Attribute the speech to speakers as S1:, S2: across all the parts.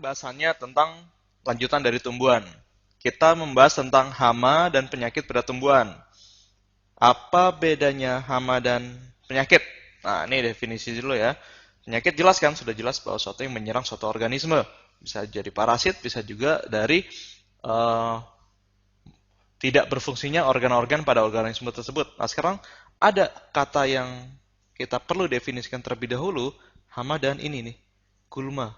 S1: Bahasannya tentang lanjutan dari tumbuhan. Kita membahas tentang hama dan penyakit pada tumbuhan. Apa bedanya hama dan penyakit? Nah, ini definisi dulu ya. Penyakit jelas kan, sudah jelas bahwa suatu yang menyerang suatu organisme. Bisa jadi parasit, bisa juga dari eh, tidak berfungsinya organ-organ pada organisme tersebut. Nah, sekarang ada kata yang kita perlu definisikan terlebih dahulu, hama dan ini nih, gulma.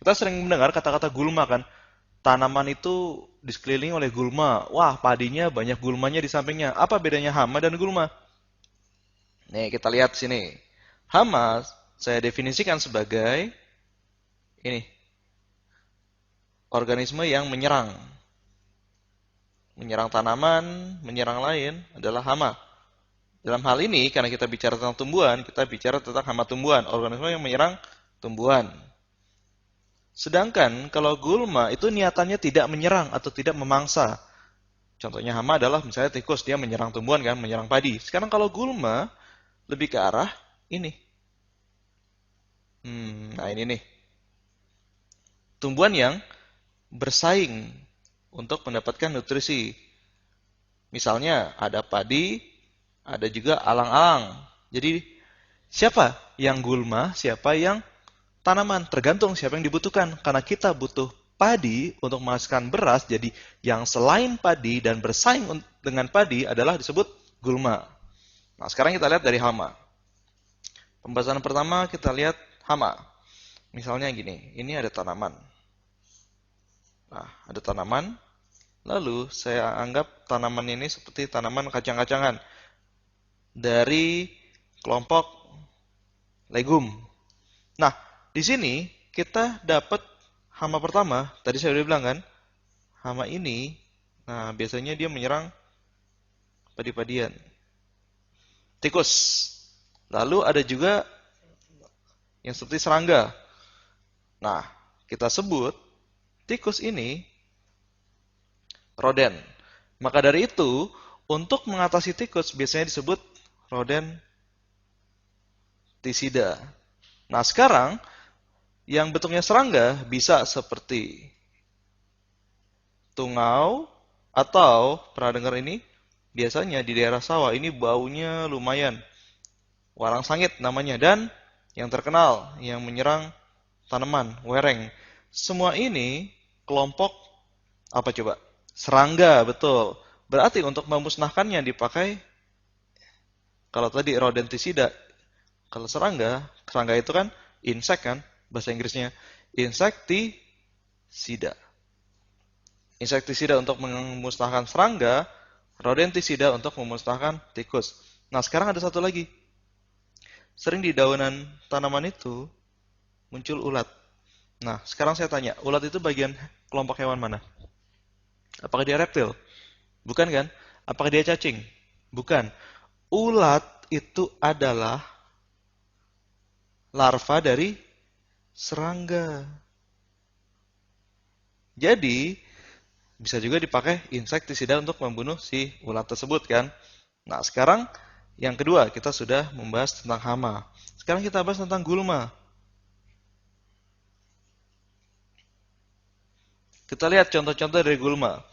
S1: Kita sering mendengar kata-kata gulma kan. Tanaman itu disekelilingi oleh gulma. Wah, padinya banyak gulmanya di sampingnya. Apa bedanya hama dan gulma? Nih, kita lihat sini. Hama saya definisikan sebagai ini, organisme yang menyerang. Menyerang tanaman, menyerang lain adalah hama. Dalam hal ini, karena kita bicara tentang tumbuhan, kita bicara tentang hama tumbuhan, organisme yang menyerang tumbuhan. Sedangkan kalau gulma itu niatannya tidak menyerang atau tidak memangsa. Contohnya hama adalah misalnya tikus, dia menyerang tumbuhan kan, menyerang padi. Sekarang kalau gulma lebih ke arah ini. Nah ini nih, tumbuhan yang bersaing untuk mendapatkan nutrisi. Misalnya ada padi, ada juga alang-alang. Jadi siapa yang gulma, siapa yang tanaman? Tergantung siapa yang dibutuhkan. Karena kita butuh padi untuk menghasilkan beras, jadi yang selain padi dan bersaing dengan padi adalah disebut gulma. Nah, sekarang kita lihat dari hama. Pembahasan pertama kita lihat hama. Misalnya gini, ini ada tanaman. Nah, ada tanaman. Lalu saya anggap tanaman ini seperti tanaman kacang-kacangan dari kelompok legum. Nah, di sini kita dapat hama pertama. Tadi saya udah bilang kan, hama ini, nah biasanya dia menyerang padi-padian. Tikus. Lalu ada juga yang seperti serangga. Nah, kita sebut tikus ini roden. Maka dari itu, untuk mengatasi tikus biasanya disebut rodentisida. Nah, sekarang yang bentuknya serangga bisa seperti tungau atau pernah dengar ini? Biasanya di daerah sawah ini baunya lumayan. Warang sangit namanya dan yang terkenal yang menyerang tanaman, wereng. Semua ini kelompok apa coba? Serangga, betul. Berarti untuk memusnahkannya dipakai kalau tadi rodentisida, kalau serangga, serangga itu kan insek kan bahasa Inggrisnya. Insektisida. Insektisida untuk memusnahkan serangga, rodentisida untuk memusnahkan tikus. Nah, sekarang ada satu lagi. Sering di daunan tanaman itu muncul ulat. Nah, sekarang saya tanya, ulat itu bagian kelompok hewan mana? Apakah dia reptil? Bukan kan? Apakah dia cacing? Bukan. Ulat itu adalah larva dari serangga. Jadi, bisa juga dipakai insektisida untuk membunuh si ulat tersebut kan. Nah, sekarang yang kedua, kita sudah membahas tentang hama. Sekarang kita bahas tentang gulma. Kita lihat contoh-contoh dari gulma.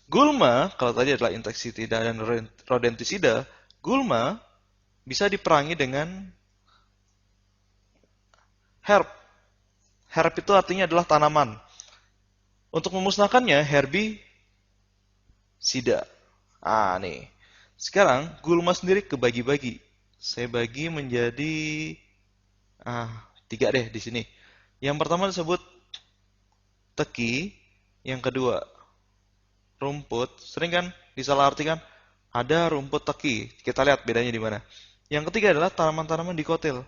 S1: Gulma, kalau tadi adalah insektisida dan rodentisida, gulma bisa diperangi dengan herb. Herb itu artinya adalah tanaman. Untuk memusnahkannya, herbisida. Ah, nih. Sekarang, gulma sendiri kebagi-bagi. Saya bagi menjadi tiga deh di sini. Yang pertama disebut teki, yang kedua rumput. Sering kan disalahartikan ada rumput teki. Kita lihat bedanya di mana. Yang ketiga adalah tanaman-tanaman dikotil.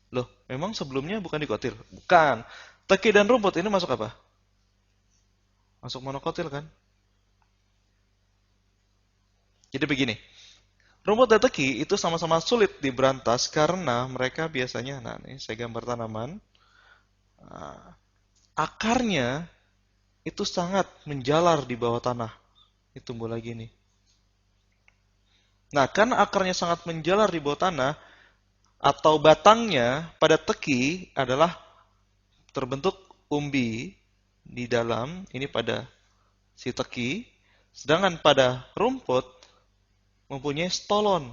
S1: Loh, memang sebelumnya bukan dikotil? Bukan. Teki dan rumput ini masuk apa? Masuk monokotil kan? Jadi begini, rumput dan teki itu sama-sama sulit diberantas karena mereka biasanya, nah ini saya gambar tanaman, akarnya itu sangat menjalar di bawah tanah. Ini tumbuh lagi nih. Nah, karena akarnya sangat menjalar di bawah tanah, atau batangnya pada teki adalah terbentuk umbi di dalam, ini pada si teki, sedangkan pada rumput mempunyai stolon.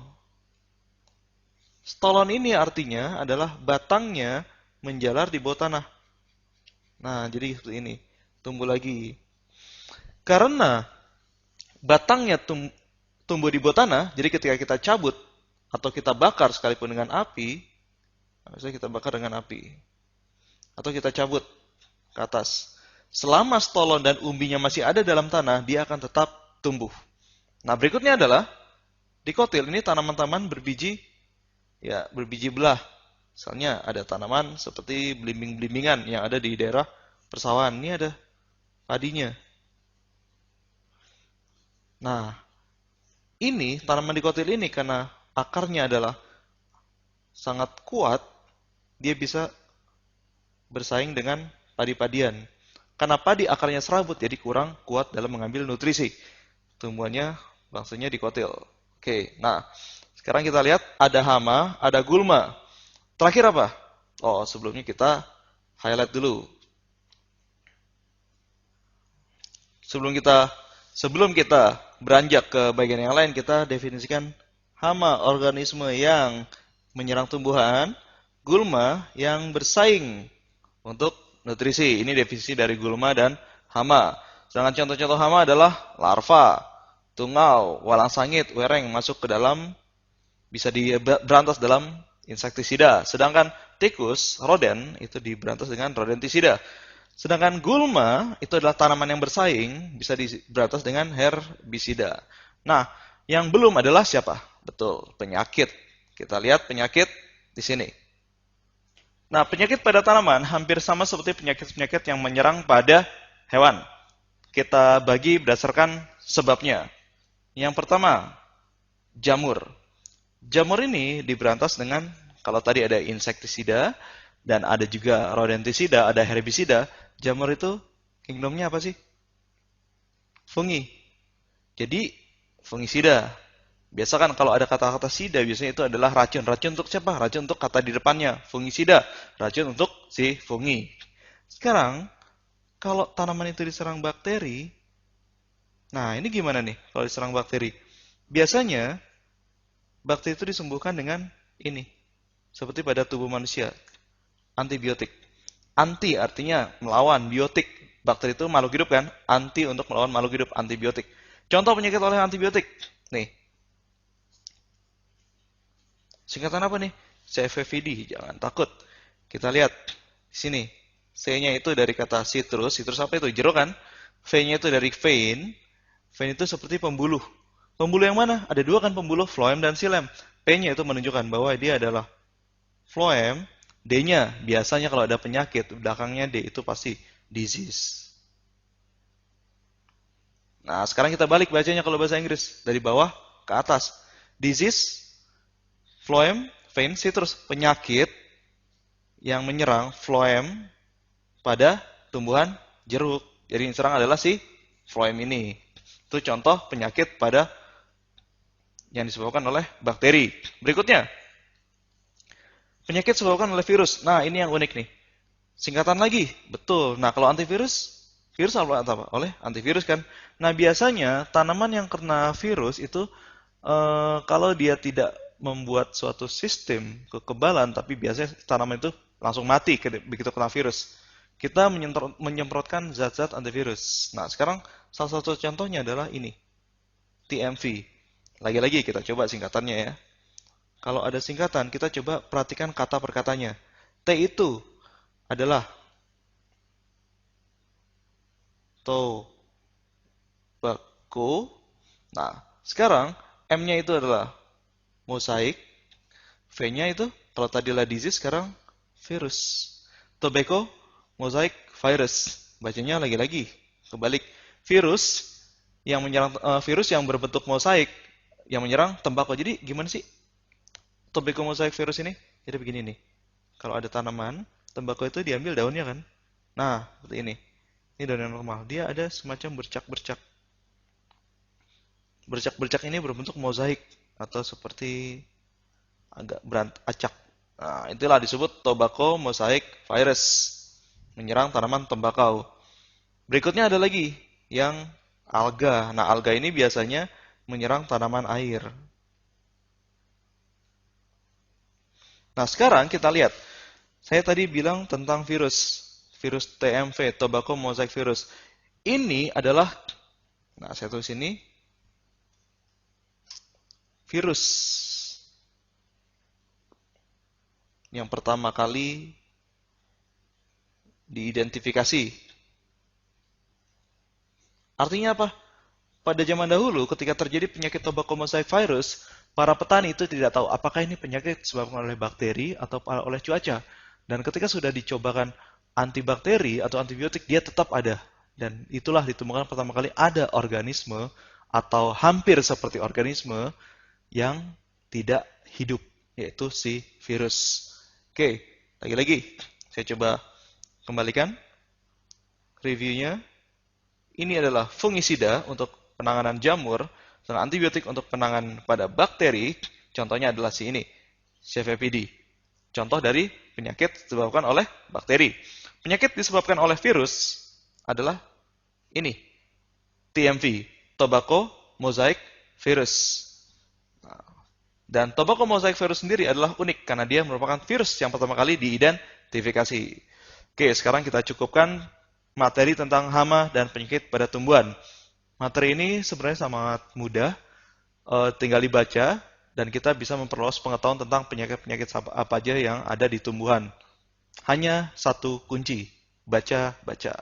S1: Stolon ini artinya adalah batangnya menjalar di bawah tanah. Nah, jadi seperti ini. Tumbuh lagi. Karena batangnya tumbuh di bawah tanah, jadi ketika kita cabut atau kita bakar sekalipun dengan api, misalnya kita bakar dengan api, atau kita cabut ke atas, selama stolon dan umbinya masih ada dalam tanah, dia akan tetap tumbuh. Nah, berikutnya adalah dikotil. Ini tanaman-tanaman berbiji, ya berbiji belah. Misalnya ada tanaman seperti belimbing-belimbingan yang ada di daerah persawahan. Ini ada padinya. Nah, ini tanaman dikotil ini karena akarnya adalah sangat kuat, dia bisa bersaing dengan padi-padian. Karena padi akarnya serabut, jadi kurang kuat dalam mengambil nutrisi. Tumbuhannya langsungnya dikotil. Oke, nah sekarang kita lihat ada hama, ada gulma. Terakhir apa? Oh, sebelumnya kita highlight dulu. Sebelum kita beranjak ke bagian yang lain, kita definisikan hama, organisme yang menyerang tumbuhan, gulma yang bersaing untuk nutrisi. Ini definisi dari gulma dan hama. Sedangkan contoh-contoh hama adalah larva, tungau, walang sangit, wereng masuk ke dalam, bisa diberantas dalam insektisida. Sedangkan tikus, roden, itu diberantas dengan rodentisida. Sedangkan gulma, itu adalah tanaman yang bersaing, bisa diberantas dengan herbisida. Nah, yang belum adalah siapa? Betul, penyakit. Kita lihat penyakit di sini. Nah, penyakit pada tanaman hampir sama seperti penyakit-penyakit yang menyerang pada hewan. Kita bagi berdasarkan sebabnya. Yang pertama, jamur. Jamur ini diberantas dengan, kalau tadi ada insektisida, dan ada juga rodentisida, ada herbisida, jamur itu kingdomnya apa sih? Fungi. Jadi, fungisida. Biasa kan kalau ada kata-kata sida, biasanya itu adalah racun. Racun untuk siapa? Racun untuk kata di depannya. Fungisida. Racun untuk si fungi. Sekarang, kalau tanaman itu diserang bakteri, nah ini gimana nih kalau diserang bakteri? Biasanya, bakteri itu disembuhkan dengan ini. Seperti pada tubuh manusia, antibiotik. Anti artinya melawan, biotik. Bakteri itu makhluk hidup kan? Anti untuk melawan makhluk hidup, antibiotik. Contoh penyakit oleh antibiotik. Nih. Singkatan apa nih? CFVD, jangan takut. Kita lihat di sini. C-nya itu dari kata citrus. Citrus apa itu? Jeruk kan? V-nya itu dari vein. Vein itu seperti pembuluh. Pembuluh yang mana? Ada dua kan pembuluh, phloem dan xilem. P-nya itu menunjukkan bahwa dia adalah phloem. D-nya, biasanya kalau ada penyakit, belakangnya D itu pasti disease. Nah, sekarang kita balik bacanya kalau bahasa Inggris. Dari bawah ke atas. Disease, phloem, vein, citrus. Penyakit yang menyerang phloem pada tumbuhan jeruk. Jadi yang serang adalah si phloem ini. Itu contoh penyakit pada yang disebabkan oleh bakteri. Berikutnya, penyakit disebabkan oleh virus. Nah, ini yang unik nih. Singkatan lagi, betul. Nah, kalau antivirus, virus apa? Oleh antivirus kan. Nah, biasanya tanaman yang kena virus itu kalau dia tidak membuat suatu sistem kekebalan, tapi biasanya tanaman itu langsung mati begitu kena virus. Kita menyemprotkan zat-zat antivirus. Nah, sekarang salah satu contohnya adalah ini, TMV. Lagi-lagi kita coba singkatannya ya. Kalau ada singkatan, kita coba perhatikan kata per katanya. T itu adalah tobacco. Nah, sekarang M-nya itu adalah mosaik. V-nya itu, kalau tadi adalah disease, sekarang virus. Tobacco, mosaik, virus. Bacanya lagi-lagi, kebalik. Virus yang menyerang virus yang berbentuk mosaik yang menyerang tembakau. Jadi gimana sih tobacco mosaik virus ini? Jadi begini nih. Kalau ada tanaman, tembakau itu diambil daunnya kan? Nah, seperti ini. Ini daun yang normal. Dia ada semacam bercak-bercak. Bercak-bercak ini berbentuk mozaik atau seperti agak acak. Nah, itulah disebut tobacco mosaic virus. menyerang tanaman tembakau. Berikutnya ada lagi yang alga. Nah, alga ini biasanya menyerang tanaman air. Nah, sekarang kita lihat. Saya tadi bilang tentang virus. Virus TMV, Tobacco Mosaic Virus. Ini adalah, nah saya tulis ini, virus yang pertama kali diidentifikasi. Artinya apa? Pada zaman dahulu, ketika terjadi penyakit tobacco mosaic virus, para petani itu tidak tahu apakah ini penyakit disebabkan oleh bakteri atau oleh cuaca. Dan ketika sudah dicobakan antibakteri atau antibiotik, dia tetap ada. Dan itulah ditemukan pertama kali ada organisme atau hampir seperti organisme yang tidak hidup, yaitu si virus. Oke, lagi-lagi saya coba kembalikan reviewnya. Ini adalah fungisida untuk penanganan jamur dan antibiotik untuk penanganan pada bakteri. Contohnya adalah si ini, CVPD. Contoh dari penyakit disebabkan oleh bakteri. Penyakit disebabkan oleh virus adalah ini, TMV, Tobacco Mosaic Virus. Dan Tobacco Mosaic Virus sendiri adalah unik karena dia merupakan virus yang pertama kali diidentifikasi. Oke, sekarang kita cukupkan materi tentang hama dan penyakit pada tumbuhan. Materi ini sebenarnya sangat mudah, tinggal dibaca dan kita bisa memperluas pengetahuan tentang penyakit-penyakit apa aja yang ada di tumbuhan. Hanya satu kunci, baca-baca.